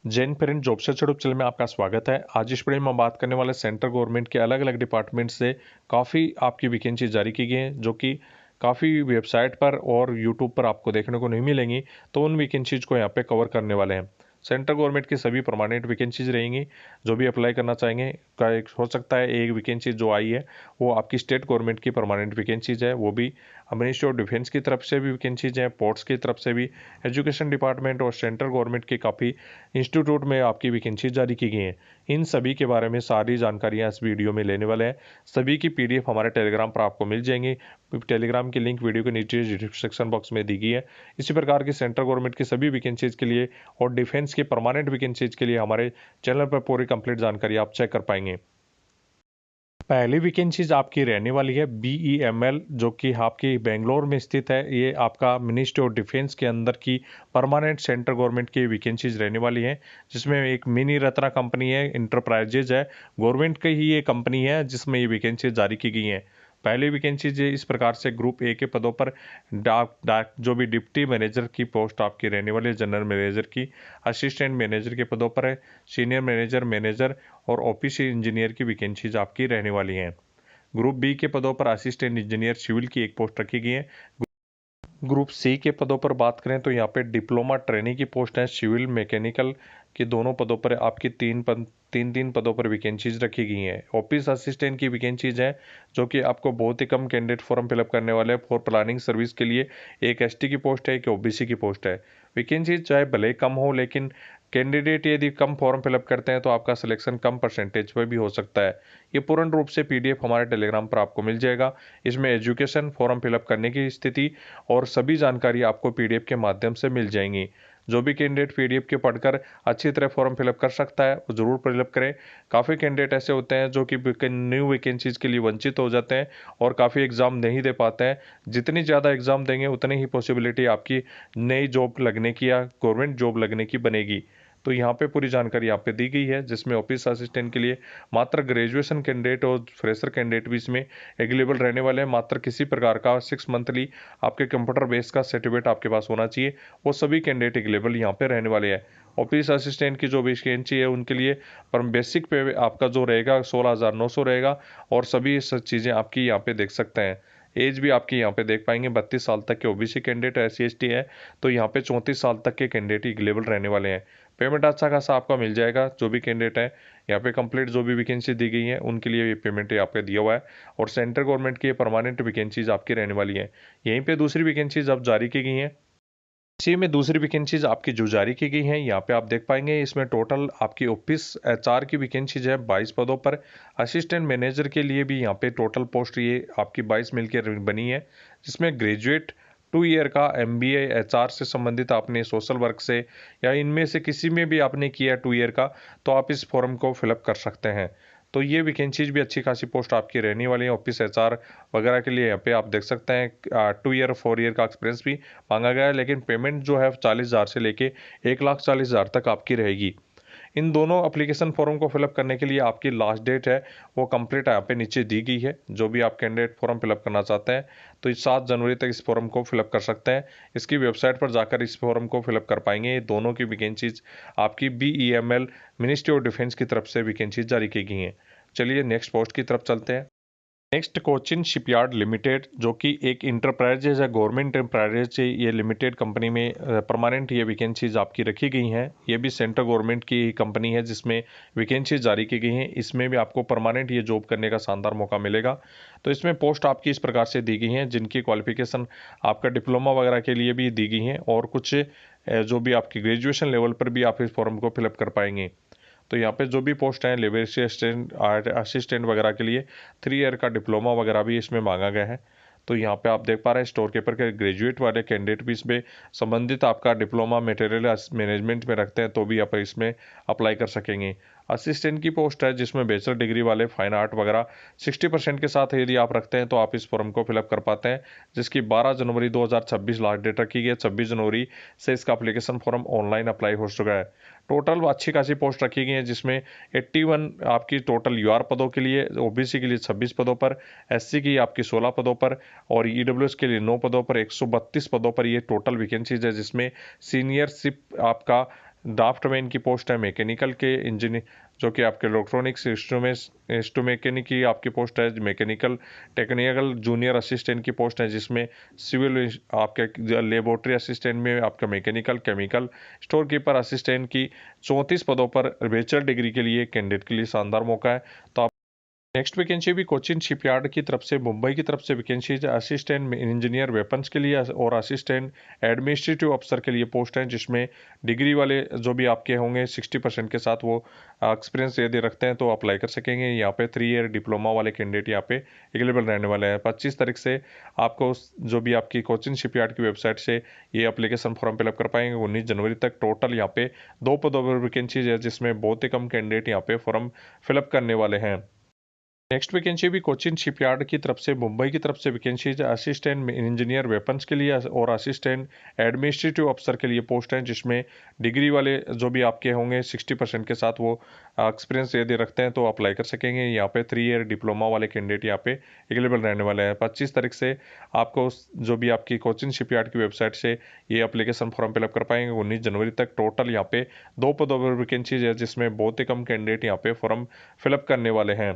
Jain parent job search YouTube channel में आपका स्वागत है। आज इस वीडियो में हम बात करने वाले सेंट्रल गवर्नमेंट के अलग अलग डिपार्टमेंट से काफ़ी आपकी वैकेंसी जारी की गई हैं, जो कि काफ़ी वेबसाइट पर और यूट्यूब पर आपको देखने को नहीं मिलेंगी। तो उन वैकेंसीज को यहाँ पे कवर करने वाले हैं। सेंट्रल गवर्नमेंट की सभी परमानेंट वैकेंसीज रहेंगी। जो भी अप्लाई करना चाहेंगे का एक हो सकता है एक वैकेंसी जो आई है वो आपकी स्टेट गवर्नमेंट की परमानेंट वैकेंसीज है, वो भी मिनिस्ट्री ऑफ डिफेंस की तरफ से भी वैकेंसीज हैं, पोर्ट्स की तरफ से भी, एजुकेशन डिपार्टमेंट और सेंट्रल गवर्नमेंट के काफ़ी इंस्टीट्यूट में आपकी वैकेंसी जारी की गई हैं। इन सभी के बारे में सारी जानकारियाँ इस वीडियो में लेने वाले हैं। सभी की पीडीएफ हमारे टेलीग्राम पर आपको मिल जाएंगी। टेलीग्राम की लिंक वीडियो के नीचे डिस्क्रिप्शन बॉक्स में दी गई है। इसी प्रकार की सेंट्रल गवर्नमेंट की सभी वैकेंसीज के लिए और डिफेंस के परमानेंट वैकेंसीज के लिए हमारे चैनल पर पूरी कंप्लीट जानकारी आप चेक कर पाएंगे। पहली वैकेंसीज आपकी रहने वाली है BEML, जो कि आपकी बेंगलोर में स्थित है। ये आपका मिनिस्ट्री ऑफ डिफेंस के अंदर की परमानेंट सेंट्रल गवर्नमेंट की वैकेंसीज रहने वाली हैं, जिसमें एक मिनी रत्ना कंपनी है, इंटरप्राइजेज है, गवर्नमेंट की ही ये कंपनी है जिसमें ये वैकेंसीज जारी की गई हैं। पहली वैकेंसीज इस प्रकार से ग्रुप ए के पदों पर डाक जो भी डिप्टी मैनेजर की पोस्ट आपकी रहने वाली है, जनरल मैनेजर की, असिस्टेंट मैनेजर के पदों पर है, सीनियर मैनेजर, मैनेजर और ऑफिस इंजीनियर की वैकेंसीज आपकी रहने वाली हैं। ग्रुप बी के पदों पर असिस्टेंट इंजीनियर सिविल की एक पोस्ट रखी गई है। ग्रुप सी के पदों पर बात करें तो यहाँ पे डिप्लोमा ट्रेनिंग की पोस्ट है, सिविल मैकेनिकल के दोनों पदों पर आपकी तीन पदों पर वैकेंसीज रखी गई हैं। ऑफिस असिस्टेंट की वैकेंसीज हैं, जो कि आपको बहुत ही कम कैंडिडेट फॉर्म फिलअप करने वाले हैं। फॉर प्लानिंग सर्विस के लिए एक एसटी की पोस्ट है, एक ओबीसी की पोस्ट है। वैकेंसीज चाहे भले कम हो, लेकिन कैंडिडेट यदि कम फॉर्म फिलअप करते हैं तो आपका सिलेक्शन कम परसेंटेज पर भी हो सकता है। ये पूर्ण रूप से पीडीएफ हमारे टेलीग्राम पर आपको मिल जाएगा। इसमें एजुकेशन, फॉर्म फिलअप करने की स्थिति और सभी जानकारी आपको पीडीएफ के माध्यम से मिल जाएंगी। जो भी कैंडिडेट पीडीएफ के पढ़कर अच्छी तरह फॉर्म फिलअप कर सकता है वो जरूर फिलअप करें। काफ़ी कैंडिडेट ऐसे होते हैं जो कि न्यू वैकेंसीज के लिए वंचित हो जाते हैं और काफ़ी एग्जाम नहीं दे पाते हैं। जितनी ज़्यादा एग्जाम देंगे उतनी ही पॉसिबिलिटी आपकी नई जॉब लगने की या गवर्नमेंट जॉब लगने की बनेगी। तो यहाँ पे पूरी जानकारी यहाँ पे दी गई है, जिसमें ऑफिस असिस्टेंट के लिए मात्र ग्रेजुएशन कैंडिडेट और फ्रेशर कैंडिडेट भी इसमें एवेलेबल रहने वाले हैं। मात्र किसी प्रकार का 6 मंथली आपके कंप्यूटर बेस का सर्टिफिकेट आपके पास होना चाहिए। वो सभी कैंडिडेट एवेलेबल यहाँ पे रहने वाले हैं। ऑफिस असिस्टेंट की जो वैकेंसी है उनके लिए पर बेसिक पे आपका जो रहेगा 16,900 रहेगा और सभी चीज़ें आपकी यहाँ पे देख सकते हैं। एज भी आपकी यहाँ पे देख पाएंगे 32 साल तक के ओबीसी कैंडिडेट, SC ST है तो यहाँ पे 34 साल तक के कैंडिडेट अवेलेबल रहने वाले हैं। पेमेंट अच्छा खासा आपका मिल जाएगा। जो भी कैंडिडेट है यहाँ पे कंप्लीट जो भी वैकेंसी दी गई है उनके लिए ये पेमेंट यहाँ पे दिया हुआ है और सेंट्रल गवर्नमेंट की परमानेंट वैकेंसीज आपकी रहने वाली है। यहीं पे दूसरी वैकेंसीज अब जारी की गई हैं। इसी में दूसरी वैकेंसीज आपकी जो जारी की गई हैं यहाँ पे आप देख पाएंगे, इसमें टोटल आपकी ऑफिस HR की वैकेंसीज है 22 पदों पर। असिस्टेंट मैनेजर के लिए भी यहाँ पे टोटल पोस्ट ये आपकी 22 मिलकर बनी है, जिसमें ग्रेजुएट 2 ईयर का MBA HR से संबंधित आपने सोशल वर्क से या इनमें से किसी में भी आपने किया 2 ईयर का तो आप इस फॉर्म को फिलअप कर सकते हैं। तो ये वैकेंसीज भी अच्छी खासी पोस्ट आपकी रहने वाली है। ऑफिस HR वगैरह के लिए यहाँ पे आप देख सकते हैं 2 ईयर 4 ईयर का एक्सपीरियंस भी मांगा गया है, लेकिन पेमेंट जो है 40,000 से लेके 1,40,000 तक आपकी रहेगी। इन दोनों एप्लीकेशन फॉर्म को फिलअप करने के लिए आपकी लास्ट डेट है वो कंप्लीट यहाँ पे नीचे दी गई है। जो भी आप कैंडिडेट फॉर्म फिलअप करना चाहते हैं तो इस 7 जनवरी तक इस फॉर्म को फिलअप कर सकते हैं। इसकी वेबसाइट पर जाकर इस फॉर्म को फिलअप कर पाएंगे। ये दोनों की वैकेंसीज आपकी BEML मिनिस्ट्री ऑफ डिफेंस की तरफ से वैकेंसीज जारी की गई हैं। चलिए नेक्स्ट पोस्ट की तरफ चलते हैं। नेक्स्ट कोचिन शिपयार्ड लिमिटेड, जो कि एक इंटरप्राइजेज है, गवर्नमेंट इंटरप्राइजेज से ये लिमिटेड कंपनी में परमानेंट ये वैकेंसीज आपकी रखी गई हैं। ये भी सेंट्रल गवर्नमेंट की कंपनी है जिसमें वैकेंसीज जारी की गई हैं। इसमें भी आपको परमानेंट ये जॉब करने का शानदार मौका मिलेगा। तो इसमें पोस्ट आपकी इस प्रकार से दी गई हैं, जिनकी क्वालिफिकेशन आपका डिप्लोमा वगैरह के लिए भी दी गई हैं और कुछ जो भी आपकी ग्रेजुएशन लेवल पर भी आप इस फॉर्म को फिलअप कर पाएंगे। तो यहाँ पे जो भी पोस्ट हैं लेबोरेटरी असिस्टेंट वगैरह के लिए 3 ईयर का डिप्लोमा वगैरह भी इसमें मांगा गया है। तो यहाँ पे आप देख पा रहे हैं स्टोर कीपर के ग्रेजुएट वाले कैंडिडेट भी इसमें संबंधित आपका डिप्लोमा मटेरियल मैनेजमेंट में रखते हैं तो भी आप इसमें अप्लाई कर सकेंगे। असिस्टेंट की पोस्ट है जिसमें बैचलर डिग्री वाले फाइन आर्ट वगैरह 60% के साथ यदि आप रखते हैं तो आप इस फॉर्म को फिलअप कर पाते हैं, जिसकी 12 जनवरी 2026 लास्ट डेट रखी गई है। 26 जनवरी से इसका एप्लीकेशन फॉर्म ऑनलाइन अप्लाई हो चुका है। टोटल अच्छी खासी पोस्ट रखी गई है, जिसमें 81 आपकी टोटल UR पदों के लिए, OBC के लिए 26 पदों पर, SC की आपकी 16 पदों पर और EWS के लिए 9 पदों पर 132 पदों पर ये टोटल वैकेंसीज है, जिसमें सीनियरशिप आपका ड्राफ्टमैन की पोस्ट है, मैकेनिकल के इंजीनियर जो कि आपके इलेक्ट्रॉनिक्स इंस्ट्रूमेकेनिक की आपकी पोस्ट है, मैकेनिकल टेक्निकल जूनियर असिस्टेंट की पोस्ट है, जिसमें सिविल आपके लेबोरेटरी असिस्टेंट में आपका mechanical chemical store keeper assistant की 34 पदों पर बैचलर डिग्री के लिए कैंडिडेट के लिए शानदार मौका है। तो आप नेक्स्ट वैकेंसी भी कोचिन शिपयार्ड की तरफ से, मुंबई की तरफ से वैकेंसी असिस्टेंट इंजीनियर वेपन्स के लिए और असिस्टेंट एडमिनिस्ट्रेटिव अफसर के लिए पोस्ट हैं, जिसमें डिग्री वाले जो भी आपके होंगे 60% के साथ वो एक्सपीरियंस यदि रखते हैं तो अप्लाई कर सकेंगे। यहाँ पे 3 ईयर डिप्लोमा वाले कैंडिडेट यहाँ पे एवेलेबल रहने वाले हैं। 25 तारीख से आपको जो भी आपकी कोचिन शिपयार्ड की वेबसाइट से ये अप्लीकेशन फॉर्म फिलअप कर पाएंगे। 19 जनवरी तक टोटल यहाँ पे 2 पदों पर वैकेंसीज है, जिसमें बहुत ही कम कैंडिडेट यहाँ पे फॉर्म फिलअप करने वाले हैं। नेक्स्ट वैकेंसी भी कोचिन शिपयार्ड की तरफ से, मुंबई की तरफ से वैकेंसी असिस्टेंट इंजीनियर वेपन्स के लिए और असिस्टेंट एडमिनिस्ट्रेटिव अफसर के लिए पोस्ट हैं, जिसमें डिग्री वाले जो भी आपके होंगे 60% के साथ वो एक्सपीरियंस यदि रखते हैं तो अप्लाई कर सकेंगे। यहाँ पे 3 ईयर डिप्लोमा वाले कैंडिडेट यहाँ पे अवेलेबल रहने वाले हैं। 25 तारीख से आपको जो भी आपकी कोचिन शिपयार्ड की वेबसाइट से ये अप्लीकेशन फॉर्म फिलअप कर पाएंगे। 19 जनवरी तक टोटल यहाँ पे 2 पदों पर वैकेंसीज है, जिसमें बहुत ही कम कैंडिडेट यहाँ पे फॉर्म फिलअप करने वाले हैं।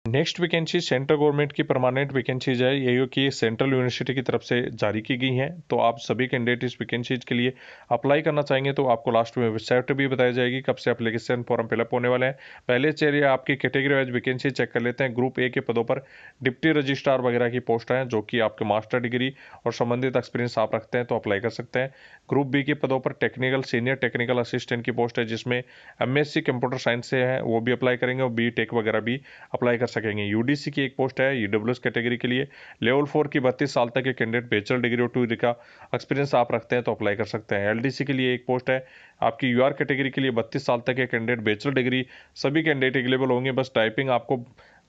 नेक्स्ट वैकेंसी सेंट्रल गवर्नमेंट की परमानेंट वैकेंसीज है, ये कि सेंट्रल यूनिवर्सिटी की तरफ से जारी की गई हैं। तो आप सभी कैंडिडेट इस वैकेंसीज के लिए अप्लाई करना चाहेंगे तो आपको लास्ट में वेबसाइट भी बताई जाएगी कब से एप्लीकेशन फॉर्म फिलअप होने वाले हैं। पहले चलिए आपकी कैटेगरी वाइज वैकेंसी चेक कर लेते हैं। ग्रुप ए के पदों पर डिप्टी रजिस्ट्रार वगैरह की पोस्ट हैं, जो कि आपके मास्टर डिग्री और संबंधित एक्सपीरियंस आप रखते हैं तो अप्लाई कर सकते हैं। ग्रुप बी के पदों पर टेक्निकल सीनियर टेक्निकल असिस्टेंट की पोस्ट है, जिसमें MSc कंप्यूटर साइंस से है, वो भी अप्लाई करेंगे और BTech वगैरह भी अप्लाई कर सकेंगे। यूडीसी की एक पोस्ट है EWS कैटेगरी के लिए, लेवल 4 की 32 साल तक के कैंडिडेट बैचलर डिग्री और 2 ईयर का एक्सपीरियंस आप रखते हैं तो अप्लाई कर सकते हैं। LDC के लिए एक पोस्ट है आपकी UR कैटेगरी के लिए, 32 साल तक के कैंडिडेट बैचलर डिग्री, सभी कैंडिडेट अवेलेबल होंगे, बस टाइपिंग आपको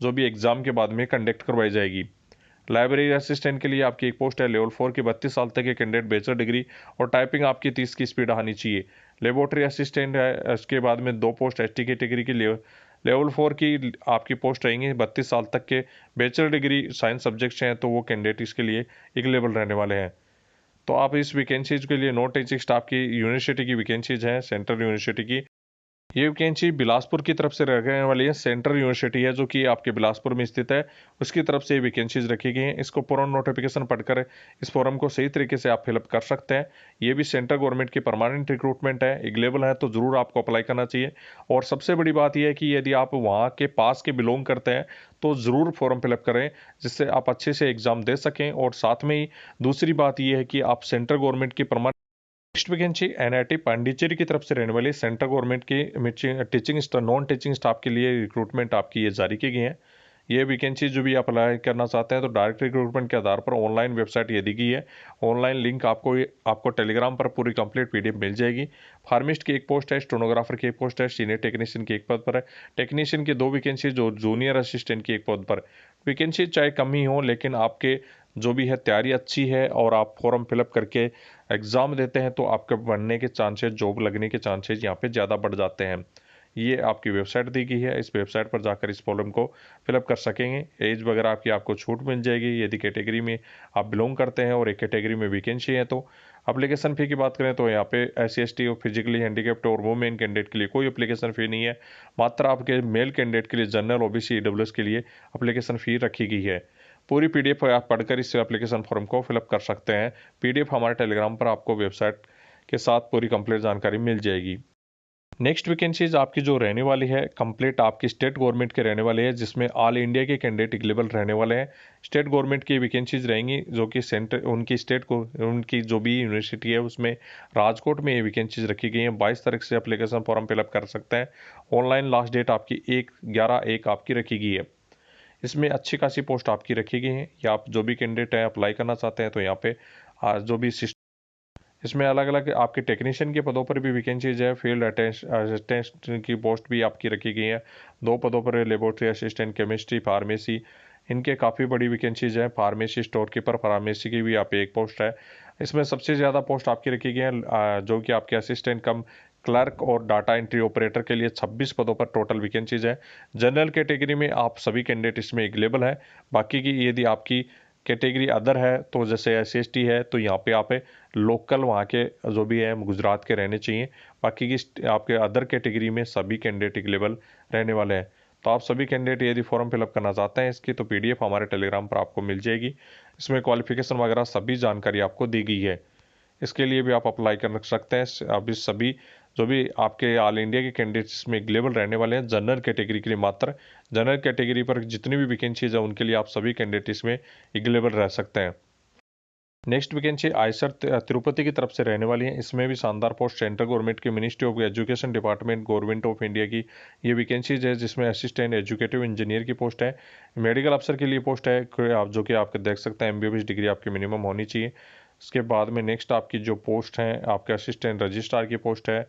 जो भी एग्जाम के बाद में कंडक्ट करवाई जाएगी। लाइब्रेरी असिस्टेंट के लिए आपकी एक पोस्ट है, लेवल 4 की 32 साल तक के कैंडिडेट बैचलर डिग्री और टाइपिंग आपकी 30 की स्पीड आनी चाहिए। लेबोरेटरी असिस्टेंट है, इसके बाद में 2 पोस्ट ST कैटेगरी की लेवल 4 की आपकी पोस्ट रहेंगी, 32 साल तक के बैचलर डिग्री साइंस सब्जेक्ट्स हैं तो वो कैंडिडेट इसके लिए अवेलेबल रहने वाले हैं। तो आप इस वैकेंसीज के लिए नॉन टीचिंग स्टाफ की यूनिवर्सिटी की वैकेंसीज हैं, सेंट्रल यूनिवर्सिटी की। ये वैकेंसी बिलासपुर की तरफ से रखने वाली है, सेंट्रल यूनिवर्सिटी है जो कि आपके बिलासपुर में स्थित है, उसकी तरफ से वैकेंसीज रखी गई हैं। इसको पूर्ण नोटिफिकेशन पढ़कर इस फॉर्म को सही तरीके से आप फिलअप कर सकते हैं। ये भी सेंट्रल गवर्नमेंट की परमानेंट रिक्रूटमेंट है, अवेलेबल है तो जरूर आपको अप्लाई करना चाहिए। और सबसे बड़ी बात यह है कि यदि आप वहाँ के पास के बिलोंग करते हैं तो ज़रूर फॉर्म फिलअप करें, जिससे आप अच्छे से एग्जाम दे सकें। और साथ में ही दूसरी बात यह है कि आप सेंट्रल गवर्नमेंट की permanent next vacancy NIT Pondicherry की तरफ से रहने वाली सेंट्रल गवर्नमेंट की टीचिंग नॉन टीचिंग स्टाफ के लिए रिक्रूटमेंट आपकी ये जारी की गई है। ये वैकेंसी जो भी आप अप्लाई करना चाहते हैं तो डायरेक्ट रिक्रूटमेंट के आधार पर ऑनलाइन वेबसाइट ये दी गई है। ऑनलाइन लिंक आपको टेलीग्राम पर पूरी कंप्लीट PDF मिल जाएगी। फार्मिस्ट की एक पोस्ट है, स्टेनोग्राफर की एक पोस्ट है, सीनियर टेक्नीशियन की एक पद पर है, टेक्नीशियन की 2 वैकेंसी, जो जूनियर असिस्टेंट की एक पद पर। वैकेंसी चाहे कम ही हो, लेकिन आपके जो भी है तैयारी अच्छी है और आप फॉर्म फिलअप करके एग्ज़ाम देते हैं तो आपके बनने के चांसेस, जॉब लगने के चांसेस यहाँ पे ज़्यादा बढ़ जाते हैं। ये आपकी वेबसाइट दी गई है, इस वेबसाइट पर जाकर इस फॉर्म को फिलअप कर सकेंगे। एज वगैरह आपको छूट मिल जाएगी यदि कैटेगरी में आप बिलोंग करते हैं और एक कैटेगरी में वैकेंसी है तो। एप्लीकेशन फ़ी की बात करें तो यहाँ पे SC ST और फिजिकली हैंडीकैप्ड और वुमेन कैंडिडेट के लिए कोई एप्लीकेशन फ़ी नहीं है। मात्र आपके मेल कैंडिडेट के लिए जनरल OBC EWS के लिए एप्लीकेशन फ़ी रखी गई है। पूरी PDF आप पढ़कर इस एप्लीकेशन फॉर्म को फिलअप कर सकते हैं। PDF हमारे टेलीग्राम पर आपको वेबसाइट के साथ पूरी कंप्लीट जानकारी मिल जाएगी। नेक्स्ट वैकेंसीज आपकी जो रहने वाली है कंप्लीट आपकी स्टेट गवर्नमेंट के रहने वाले हैं, जिसमें ऑल इंडिया के कैंडिडेट अवेलेबल रहने वाले हैं। स्टेट गवर्नमेंट की वैकेंसीज रहेंगी, जो कि सेंटर उनकी स्टेट को उनकी जो भी यूनिवर्सिटी है उसमें राजकोट में ये वैकेंसीज रखी गई हैं। 22 तारीख से एप्लीकेशन फॉर्म फिलअप कर सकते हैं। ऑनलाइन लास्ट डेट आपकी 11/1 आपकी रखी गई है। इसमें अच्छी खासी पोस्ट आपकी रखी गई हैं, या आप जो भी कैंडिडेट हैं अप्लाई करना चाहते हैं तो यहाँ पे जो भी इसमें अलग अलग आपके टेक्नीशियन के पदों पर भी वैकेंसीज है। फील्ड असिस्टेंट की पोस्ट भी आपकी रखी गई है। 2 पदों पर लेबोरेटरी असिस्टेंट, केमिस्ट्री, फार्मेसी, इनके काफ़ी बड़ी वैकेंसीज हैं। फार्मेसी स्टोर कीपर, फार्मेसी की भी आप एक पोस्ट है। इसमें सबसे ज़्यादा पोस्ट आपकी रखी गई है जो कि आपके असिस्टेंट कम क्लर्क और डाटा एंट्री ऑपरेटर के लिए 26 पदों पर टोटल वैकेंसीज है। जनरल कैटेगरी में आप सभी कैंडिडेट इसमें अवेलेबल है। बाकी की यदि आपकी कैटेगरी अदर है तो जैसे SC ST है तो यहाँ पे आप लोकल वहाँ के जो भी है गुजरात के रहने चाहिए। बाकी की आपके अदर कैटेगरी में सभी कैंडिडेट एलिजिबल रहने वाले हैं। तो आप सभी कैंडिडेट यदि फॉर्म फिलअप करना चाहते हैं इसकी, तो PDF हमारे टेलीग्राम पर आपको मिल जाएगी। इसमें क्वालिफिकेशन वगैरह सभी जानकारी आपको दी गई है। इसके लिए भी आप अप्लाई कर सकते हैं। अभी सभी जो भी आपके ऑल इंडिया के कैंडिडेट्स इसमें एलिजिबल रहने वाले हैं, जनरल कैटेगरी के लिए मात्र। जनरल कैटेगरी पर जितनी भी वैकेंसीज है उनके लिए आप सभी कैंडिडेट इसमें एलिजिबल रह सकते हैं। नेक्स्ट वैकेंसी आईसर तिरुपति की तरफ से रहने वाली है। इसमें भी शानदार पोस्ट सेंट्रल गवर्नमेंट की ministry of education department government of India की ये वैकेंसीज है, जिसमें असिस्टेंट एजुकेटिव इंजीनियर की पोस्ट है। मेडिकल अफसर के लिए पोस्ट है आप जो कि आपके देख सकते हैं MBBS डिग्री आपकी मिनिमम होनी चाहिए। इसके बाद में नेक्स्ट आपकी जो पोस्ट है आपके असिस्टेंट रजिस्ट्रार की पोस्ट है।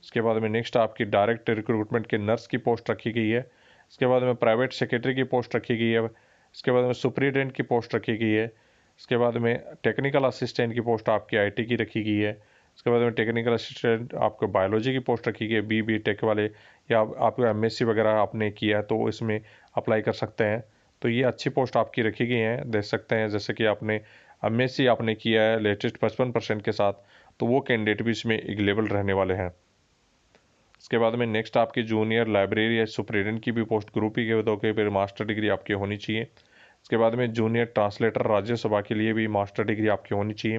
इसके बाद में नेक्स्ट आपकी डायरेक्ट रिक्रूटमेंट के नर्स की पोस्ट रखी गई है। इसके बाद में प्राइवेट सेक्रेटरी की पोस्ट रखी गई है। इसके बाद में सुपरिटेंडेंट की पोस्ट रखी गई है। इसके बाद में टेक्निकल असिस्टेंट की पोस्ट आपकी IT की रखी गई है। इसके बाद में टेक्निकल असिस्टेंट आपको बायोलॉजी की पोस्ट रखी गई है। BTech वाले या आपको MSc वगैरह आपने किया है तो इसमें अप्लाई कर सकते हैं। तो ये अच्छी पोस्ट आपकी रखी गई हैं, देख सकते हैं। जैसे कि आपने MSc आपने किया है लेटेस्ट 55% के साथ, तो वो कैंडिडेट भी इसमें एलिजिबल रहने वाले हैं। इसके बाद में नेक्स्ट आपकी जूनियर लाइब्रेरी या सुपरिटेंडेंट की भी पोस्ट ग्रुप ही के दो के फिर मास्टर डिग्री आपकी होनी चाहिए। इसके बाद में जूनियर ट्रांसलेटर राज्यसभा के लिए भी मास्टर डिग्री आपकी होनी चाहिए।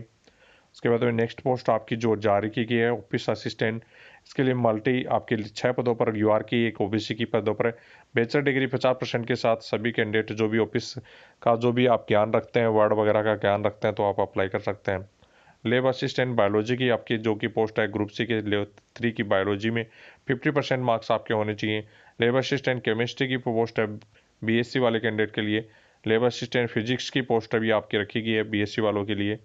उसके बाद में नेक्स्ट पोस्ट आपकी जो जारी की गई है ऑफिस असिस्टेंट, इसके लिए मल्टी आपके 6 पदों पर UR की एक OBC की पदों पर बैचलर डिग्री 50% के साथ सभी कैंडिडेट जो भी ऑफिस का जो भी आप ज्ञान रखते हैं, वर्ड वगैरह का ज्ञान रखते हैं, तो आप अप्लाई कर सकते हैं। लैब असिस्टेंट बायोलॉजी की आपकी जो की पोस्ट है ग्रुप C के लेवल 3 की बायोलॉजी में 50% मार्क्स आपके होने चाहिए। लैब असिस्टेंट केमिस्ट्री की पोस्ट है BSc वाले कैंडिडेट के लिए। लैब असिस्टेंट फिजिक्स की पोस्ट अभी आपकी रखी गई है BSc वालों के लिए।